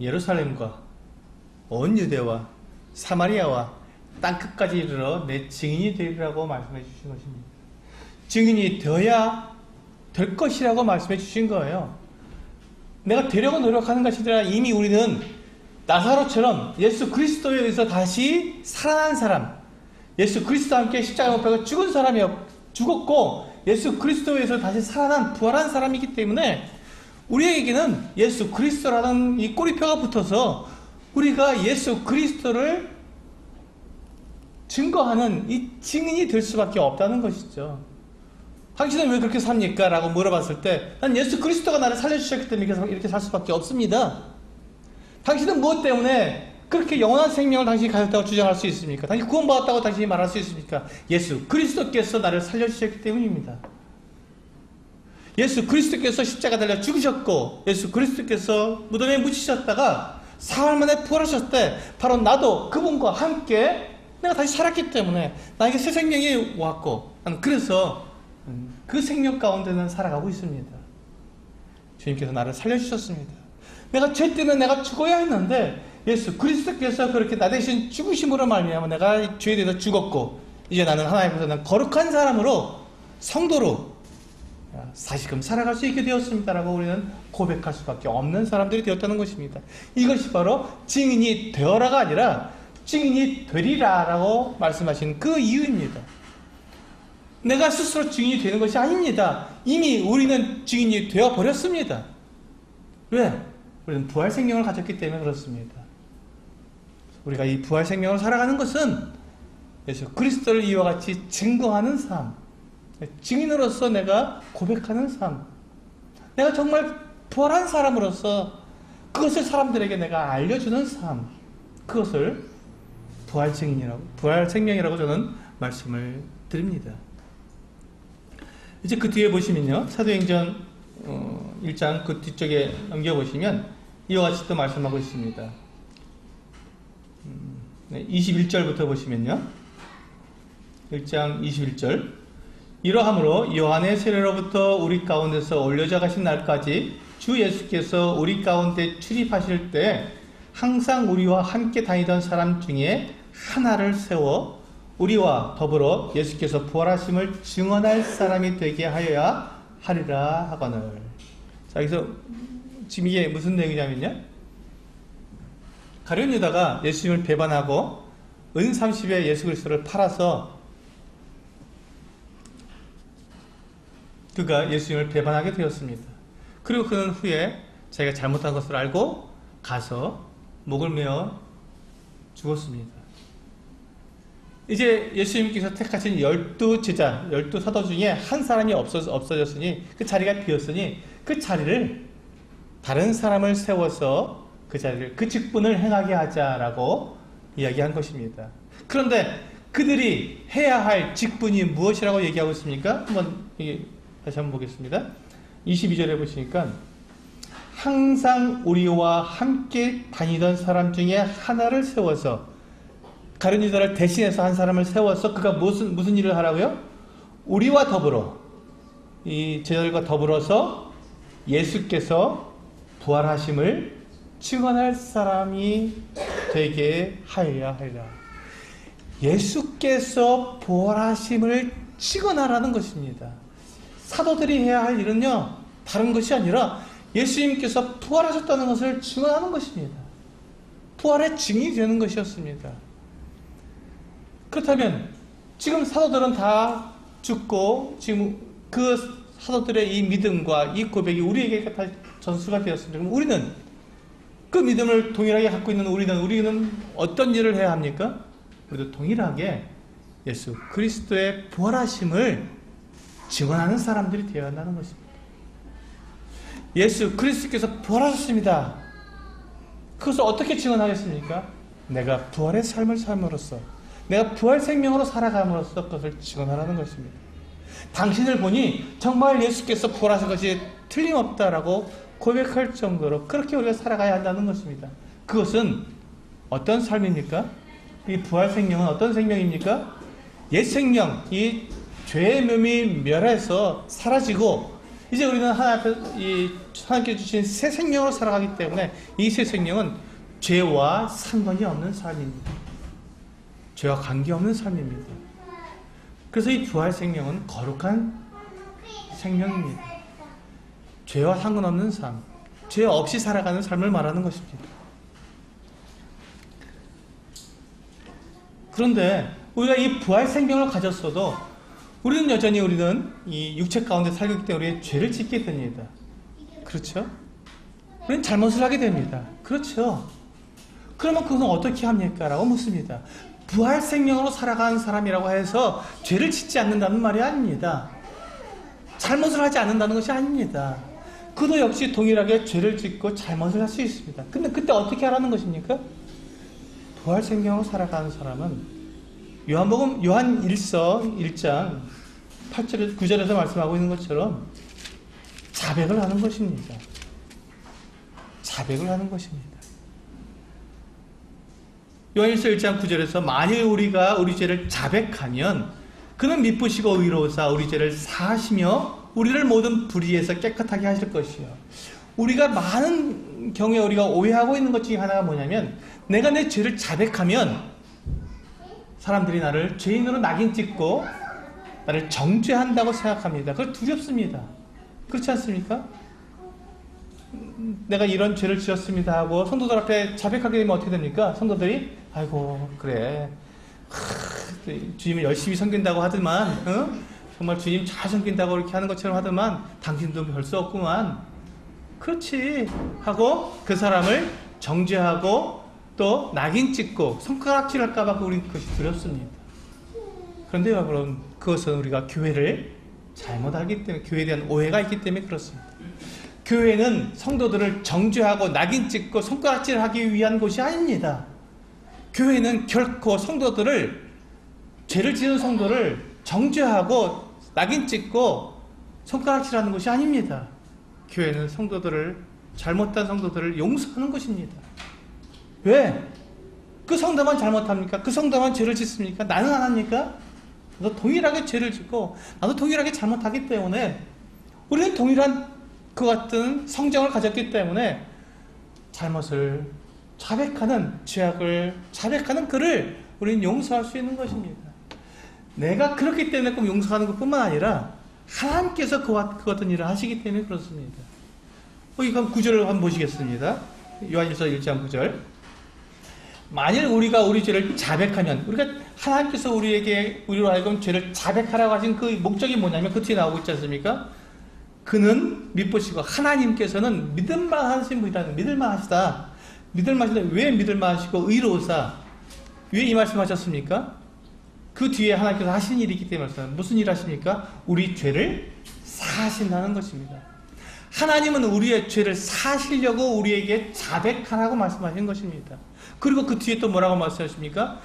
예루살렘과 온 유대와 사마리아와 땅끝까지 이르러 내 증인이 되리라고 말씀해 주신 것입니다. 증인이 되어야 될 것이라고 말씀해 주신 거예요. 내가 되려고 노력하는 것이 아니라 이미 우리는 나사로처럼 예수 그리스도에 의해서 다시 살아난 사람, 예수 그리스도와 함께 십자가 못 박혀 죽은 사람이 죽었고 예수 그리스도에서 다시 살아난 부활한 사람이기 때문에 우리에게는 예수 그리스도라는 이 꼬리표가 붙어서 우리가 예수 그리스도를 증거하는 이 증인이 될 수밖에 없다는 것이죠. 당신은 왜 그렇게 삽니까? 라고 물어봤을 때 난 예수 그리스도가 나를 살려주셨기 때문에 이렇게 살 수밖에 없습니다. 당신은 무엇 때문에 그렇게 영원한 생명을 당신이 가졌다고 주장할 수 있습니까? 당신이 구원받았다고 당신이 말할 수 있습니까? 예수 그리스도께서 나를 살려주셨기 때문입니다. 예수 그리스도께서 십자가 달려 죽으셨고 예수 그리스도께서 무덤에 묻히셨다가 사흘 만에 부활하셨을 때 바로 나도 그분과 함께 내가 다시 살았기 때문에 나에게 새 생명이 왔고 나는 그래서 그 생명 가운데는 살아가고 있습니다. 주님께서 나를 살려주셨습니다. 내가 죄 때문에 내가 죽어야 했는데 예수 그리스도께서 그렇게 나 대신 죽으심으로 말미암아 내가 죄에 대해서 죽었고 이제 나는 하나님 앞에서 거룩한 사람으로 성도로 다시금 살아갈 수 있게 되었습니다라고 우리는 고백할 수밖에 없는 사람들이 되었다는 것입니다. 이것이 바로 증인이 되어라가 아니라 증인이 되리라라고 말씀하신 그 이유입니다. 내가 스스로 증인이 되는 것이 아닙니다. 이미 우리는 증인이 되어버렸습니다. 왜? 우리는 부활 생명을 가졌기 때문에 그렇습니다. 우리가 이 부활 생명을 살아가는 것은 예수 그리스도를 이와 같이 증거하는 삶, 증인으로서 내가 고백하는 삶, 내가 정말 부활한 사람으로서 그것을 사람들에게 내가 알려주는 삶, 그것을 부활 증인이라고, 부활 생명이라고 저는 말씀을 드립니다. 이제 그 뒤에 보시면요, 사도행전 1장 그 뒤쪽에 넘겨보시면 이와 같이 또 말씀하고 있습니다. 21절부터 보시면요, 1장 21절, 이러함으로 요한의 세례로부터 우리 가운데서 올려져 가신 날까지 주 예수께서 우리 가운데 출입하실 때 항상 우리와 함께 다니던 사람 중에 하나를 세워 우리와 더불어 예수께서 부활하심을 증언할 사람이 되게 하여야 하리라 하거늘. 자, 여기서 지금 이게 무슨 내용이냐면요, 가룟 유다가 예수님을 배반하고 은 30에 예수 그리스도를 팔아서 그가 예수님을 배반하게 되었습니다. 그리고 그는 후에 자기가 잘못한 것을 알고 가서 목을 메어 죽었습니다. 이제 예수님께서 택하신 12제자, 12사도 중에 한 사람이 없어졌으니, 그 자리가 비었으니 그 자리를 다른 사람을 세워서 그 자리를, 그 직분을 행하게 하자라고 이야기한 것입니다. 그런데 그들이 해야 할 직분이 무엇이라고 얘기하고 있습니까? 다시 한번 보겠습니다. 22절에 보시니까 항상 우리와 함께 다니던 사람 중에 하나를 세워서, 가룟 유다를 대신해서 한 사람을 세워서 그가 무슨 일을 하라고요? 우리와 더불어, 이 제자들과 더불어서 예수께서 부활하심을 증언할 사람이 되게 하여야 하리라. 예수께서 부활하심을 증언하라는 것입니다. 사도들이 해야 할 일은요, 다른 것이 아니라 예수님께서 부활하셨다는 것을 증언하는 것입니다. 부활의 증인이 되는 것이었습니다. 그렇다면 지금 사도들은 다 죽고 지금 그 사도들의 이 믿음과 이 고백이 우리에게 다 전수가 되었습니다. 그럼 우리는 그 믿음을 동일하게 갖고 있는 우리는 어떤 일을 해야 합니까? 우리도 동일하게 예수 그리스도의 부활하심을 증언하는 사람들이 되어야 한다는 것입니다. 예수 그리스도께서 부활하셨습니다. 그것을 어떻게 증언하겠습니까? 내가 부활의 삶을 삶으로써, 내가 부활 생명으로 살아감으로써 그것을 증언하라는 것입니다. 당신을 보니 정말 예수께서 부활하신 것이 틀림없다라고 고백할 정도로 그렇게 우리가 살아가야 한다는 것입니다. 그것은 어떤 삶입니까? 이 부활 생명은 어떤 생명입니까? 옛 생명, 이 죄의 몸이 멸해서 사라지고 이제 우리는 하나님께 주신 새 생명으로 살아가기 때문에 이 새 생명은 죄와 상관이 없는 삶입니다. 죄와 관계없는 삶입니다. 그래서 이 부활 생명은 거룩한 생명입니다. 죄와 상관없는 삶, 죄 없이 살아가는 삶을 말하는 것입니다. 그런데 우리가 이 부활 생명을 가졌어도 우리는 여전히 이 육체 가운데 살기 때문에 우리의 죄를 짓게 됩니다. 그렇죠? 우리는 잘못을 하게 됩니다. 그렇죠? 그러면 그건 어떻게 합니까? 라고 묻습니다. 부활 생명으로 살아가는 사람이라고 해서 죄를 짓지 않는다는 말이 아닙니다. 잘못을 하지 않는다는 것이 아닙니다. 그도 역시 동일하게 죄를 짓고 잘못을 할 수 있습니다. 근데 그때 어떻게 하라는 것입니까? 부활 생명으로 살아가는 사람은 요한 1서 1장 8절 9절에서 말씀하고 있는 것처럼 자백을 하는 것입니다. 자백을 하는 것입니다. 요한 1서 1장 9절에서 만일 우리가 우리 죄를 자백하면 그는 미쁘시고 의로우사 우리 죄를 사하시며 우리를 모든 불의에서 깨끗하게 하실 것이요. 우리가 많은 경우에 우리가 오해하고 있는 것 중에 하나가 뭐냐면 내가 내 죄를 자백하면 사람들이 나를 죄인으로 낙인 찍고 나를 정죄한다고 생각합니다. 그걸 두렵습니다. 그렇지 않습니까? 내가 이런 죄를 지었습니다 하고 성도들 앞에 자백하게 되면 어떻게 됩니까? 성도들이 아이고 그래 주님을 열심히 섬긴다고 하더만 정말 주님 잘 섬긴다고 이렇게 하는 것처럼 하더만 당신도 별 수 없구만. 그렇지 하고 그 사람을 정죄하고 또 낙인 찍고 손가락질 할까봐 우리 그것이 두렵습니다. 그런데 여러분 그것은 우리가 교회를 잘못 알기 때문에 교회에 대한 오해가 있기 때문에 그렇습니다. 교회는 성도들을 정죄하고 낙인 찍고 손가락질 하기 위한 곳이 아닙니다. 교회는 결코 성도들을 죄를 지은 성도를 정죄하고 낙인 찍고 손가락질하는 것이 아닙니다. 교회는 잘못한 성도들을 용서하는 것입니다. 왜? 그 성도만 잘못합니까? 그 성도만 죄를 짓습니까? 나는 안 합니까? 나도 동일하게 죄를 짓고 나도 동일하게 잘못하기 때문에 우리는 동일한 그 같은 성정을 가졌기 때문에 잘못을 자백하는 죄악을 자백하는 그를 우리는 용서할 수 있는 것입니다. 내가 그렇기 때문에 꼭 용서하는 것뿐만 아니라 하나님께서 그 같은 일을 하시기 때문에 그렇습니다. 그럼 9절을 한번 보시겠습니다. 요한일서 1장 9절. 만일 우리가 우리 죄를 자백하면 우리가 하나님께서 우리로 하여금 죄를 자백하라고 하신 그 목적이 뭐냐면 그 뒤에 나오고 있지 않습니까? 그는 미쁘시고 하나님께서는 믿을만 하신 분이다. 믿을만 하시다. 믿을만 하시다. 왜 믿을만 하시고 의로우사 왜 이 말씀하셨습니까? 그 뒤에 하나님께서 하신 일이 있기 때문에 무슨 일 하십니까? 우리 죄를 사하신다는 것입니다. 하나님은 우리의 죄를 사하시려고 우리에게 자백하라고 말씀하신 것입니다. 그리고 그 뒤에 또 뭐라고 말씀하십니까?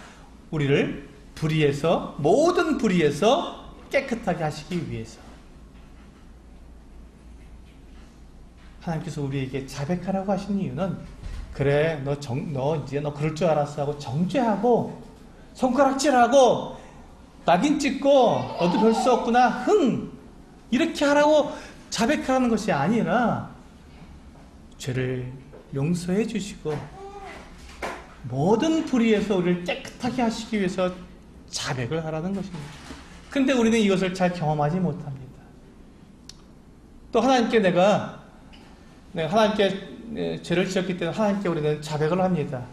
우리를 불의에서 모든 불의에서 깨끗하게 하시기 위해서 하나님께서 우리에게 자백하라고 하신 이유는 그래 너 이제 너 그럴 줄 알았어 하고 정죄하고 손가락질하고 낙인 찍고 너도 별 수 없구나 이렇게 하라고 자백하라는 것이 아니라 죄를 용서해 주시고 모든 불의에서 우리를 깨끗하게 하시기 위해서 자백을 하라는 것입니다. 그런데 우리는 이것을 잘 경험하지 못합니다. 또 하나님께 내가 하나님께 죄를 지었기 때문에 하나님께 우리는 자백을 합니다.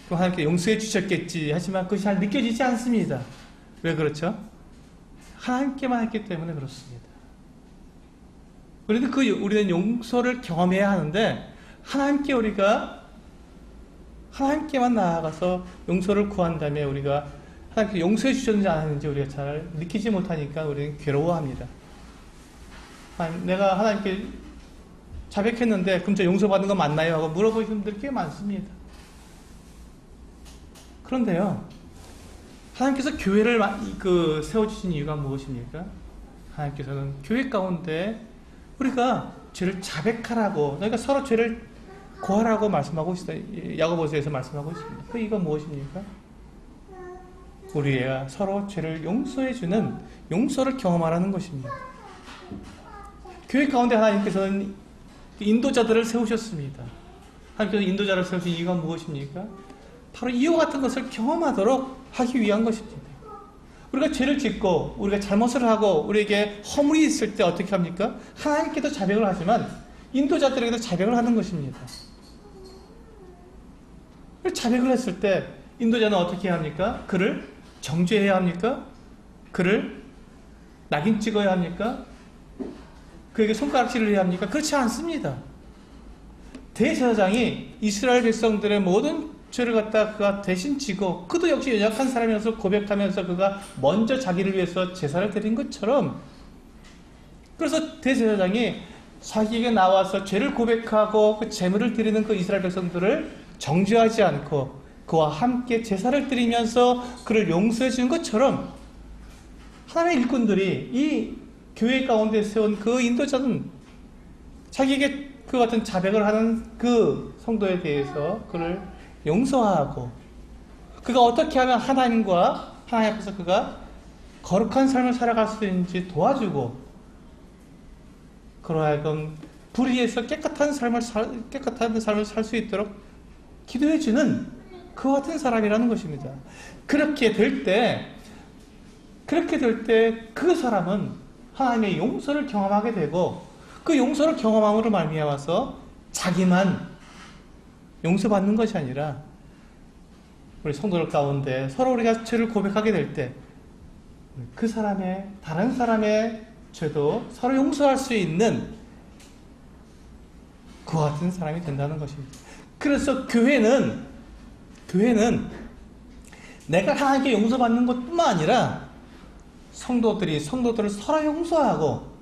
그럼 하나님께 용서해 주셨겠지 하지만 그것이 잘 느껴지지 않습니다. 왜 그렇죠? 하나님께만 했기 때문에 그렇습니다. 그런데 우리는 용서를 경험해야 하는데 하나님께만 나아가서 용서를 구한 다음에 우리가 하나님께 용서해 주셨는지 안 했는지 우리가 잘 느끼지 못하니까 우리는 괴로워합니다. 내가 하나님께 자백했는데 그럼 저 용서받는 거 맞나요? 하고 물어보시는 분들이 꽤 많습니다. 그런데요, 하나님께서 교회를 세워주신 이유가 무엇입니까? 하나님께서는 교회 가운데 우리가 죄를 자백하라고, 그러니까 서로 죄를 고하라고 말씀하고 있어요. 야고보서에서 말씀하고 있습니다. 그 이유가 무엇입니까? 우리가 서로 죄를 용서해주는 용서를 경험하라는 것입니다. 교회 가운데 하나님께서는 인도자들을 세우셨습니다. 하나님께서 인도자를 세우신 이유가 무엇입니까? 바로 이와 같은 것을 경험하도록 하기 위한 것입니다. 우리가 죄를 짓고 우리가 잘못을 하고 우리에게 허물이 있을 때 어떻게 합니까? 하나님께도 자백을 하지만 인도자들에게도 자백을 하는 것입니다. 자백을 했을 때 인도자는 어떻게 해야 합니까? 그를 정죄해야 합니까? 그를 낙인 찍어야 합니까? 그에게 손가락질을 해야 합니까? 그렇지 않습니다. 대제사장이 이스라엘 백성들의 모든 죄를 갖다 그가 대신 지고, 그도 역시 연약한 사람이어서 고백하면서 그가 먼저 자기를 위해서 제사를 드린 것처럼, 그래서 대제사장이 자기에게 나와서 죄를 고백하고 그 제물을 드리는 그 이스라엘 백성들을 정죄하지 않고 그와 함께 제사를 드리면서 그를 용서해 주는 것처럼, 하나님의 일꾼들이 이 교회 가운데 세운 그 인도자는 자기에게 그 같은 자백을 하는 그 성도에 대해서 그를 용서하고, 그가 어떻게 하면 하나님 앞에서 그가 거룩한 삶을 살아갈 수 있는지 도와주고, 그러하여금 불의에서 깨끗한 삶을 살 수 있도록 기도해주는 그 같은 사람이라는 것입니다. 그렇게 될 때 그 사람은 하나님의 용서를 경험하게 되고, 그 용서를 경험함으로 말미암아서 자기만 용서받는 것이 아니라 우리 성도들 가운데 서로 우리가 죄를 고백하게 될 때 그 사람의, 다른 사람의 죄도 서로 용서할 수 있는 그와 같은 사람이 된다는 것입니다. 그래서 교회는 내가 하나님께 용서받는 것뿐만 아니라 성도들을 서로 용서하고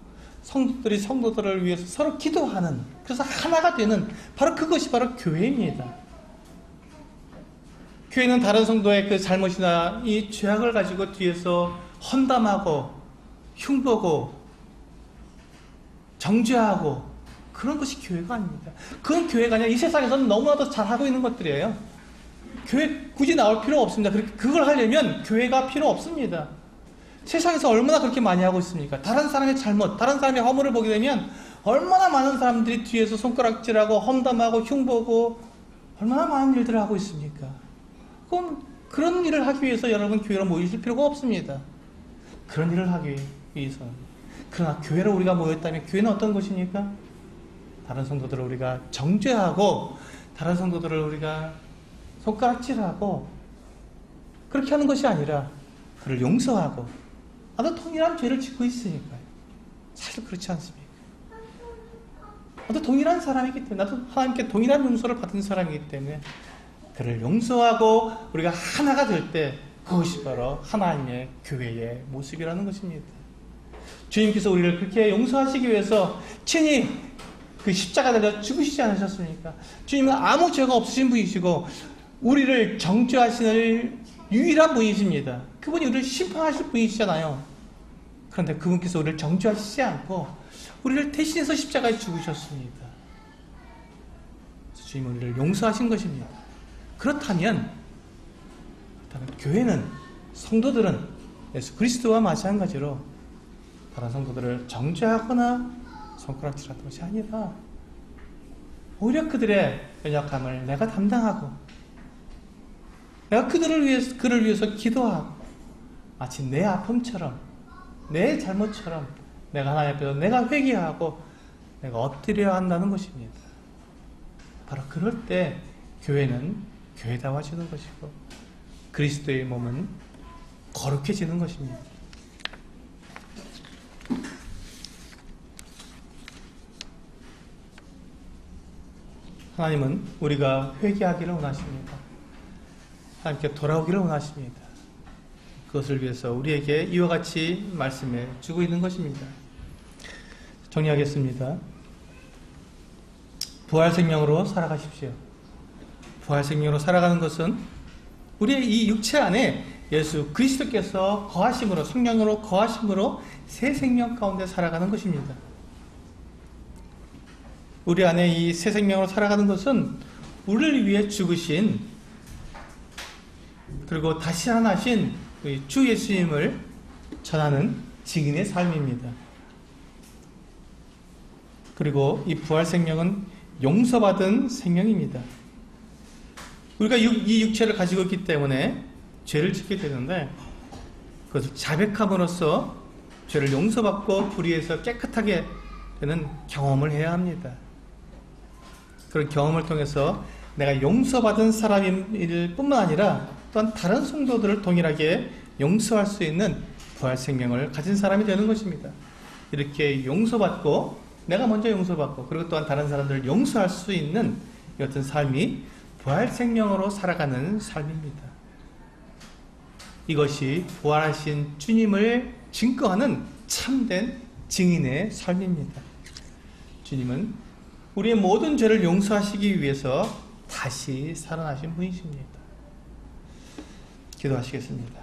성도들이 성도들을 위해서 서로 기도하는, 그래서 하나가 되는, 바로 그것이 바로 교회입니다. 교회는 다른 성도의 그 잘못이나 이 죄악을 가지고 뒤에서 헌담하고 흉보고 정죄하고 그런 것이 교회가 아닙니다. 그건 교회가 아니라 이 세상에서는 너무나도 잘하고 있는 것들이에요. 교회 굳이 나올 필요 없습니다. 그걸 하려면 교회가 필요 없습니다. 세상에서 얼마나 그렇게 많이 하고 있습니까? 다른 사람의 잘못, 다른 사람의 허물을 보게 되면 얼마나 많은 사람들이 뒤에서 손가락질하고 험담하고 흉보고 얼마나 많은 일들을 하고 있습니까? 그런 일을 하기 위해서 여러분 교회로 모이실 필요가 없습니다. 그런 일을 하기 위해서는. 그러나 교회로 우리가 모였다면 교회는 어떤 것입니까? 다른 성도들을 우리가 정죄하고 다른 성도들을 우리가 손가락질하고 그렇게 하는 것이 아니라 그를 용서하고, 나도 동일한 죄를 짓고 있으니까요. 사실 그렇지 않습니까? 나도 동일한 사람이기 때문에, 나도 하나님께 동일한 용서를 받은 사람이기 때문에 그를 용서하고 우리가 하나가 될 때 그것이 바로 하나님의 교회의 모습이라는 것입니다. 주님께서 우리를 그렇게 용서하시기 위해서 친히 그 십자가 달려 죽으시지 않으셨습니까? 주님은 아무 죄가 없으신 분이시고 우리를 정죄하시는 유일한 분이십니다. 그분이 우리를 심판하실 분이시잖아요. 그런데 그분께서 우리를 정죄하시지 않고 우리를 대신해서 십자가에 죽으셨습니다. 주님은 우리를 용서하신 것입니다. 그렇다면 교회는, 성도들은 예수 그리스도와 마찬가지로 다른 성도들을 정죄하거나 손가락질하는 것이 아니라 오히려 그들의 연약함을 내가 담당하고 내가 그를 위해서 기도하고, 마치 내 아픔처럼, 내 잘못처럼 내가 하나님 앞에서 내가 회개하고 내가 엎드려야 한다는 것입니다. 바로 그럴 때 교회는 교회다워지는 것이고 그리스도의 몸은 거룩해지는 것입니다. 하나님은 우리가 회개하기를 원하십니다. 하나님께 돌아오기를 원하십니다. 그것을 위해서 우리에게 이와 같이 말씀해 주고 있는 것입니다. 정리하겠습니다. 부활 생명으로 살아가십시오. 부활 생명으로 살아가는 것은 우리의 이 육체 안에 예수 그리스도께서 거하심으로, 성령으로 거하심으로 새 생명 가운데 살아가는 것입니다. 우리 안에 이 새 생명으로 살아가는 것은 우리를 위해 죽으신, 그리고 다시 살아나신 주 예수님을 전하는 증인의 삶입니다. 그리고 이 부활 생명은 용서받은 생명입니다. 우리가 이 육체를 가지고 있기 때문에 죄를 짓게 되는데, 그것을 자백함으로써 죄를 용서받고 불의에서 깨끗하게 되는 경험을 해야 합니다. 그런 경험을 통해서 내가 용서받은 사람일 뿐만 아니라 또한 다른 성도들을 동일하게 용서할 수 있는 부활 생명을 가진 사람이 되는 것입니다. 이렇게 용서받고, 내가 먼저 용서받고, 그리고 또한 다른 사람들을 용서할 수 있는 이 같은 삶이 부활 생명으로 살아가는 삶입니다. 이것이 부활하신 주님을 증거하는 참된 증인의 삶입니다. 주님은 우리의 모든 죄를 용서하시기 위해서 다시 살아나신 분이십니다. 기도하시겠습니다.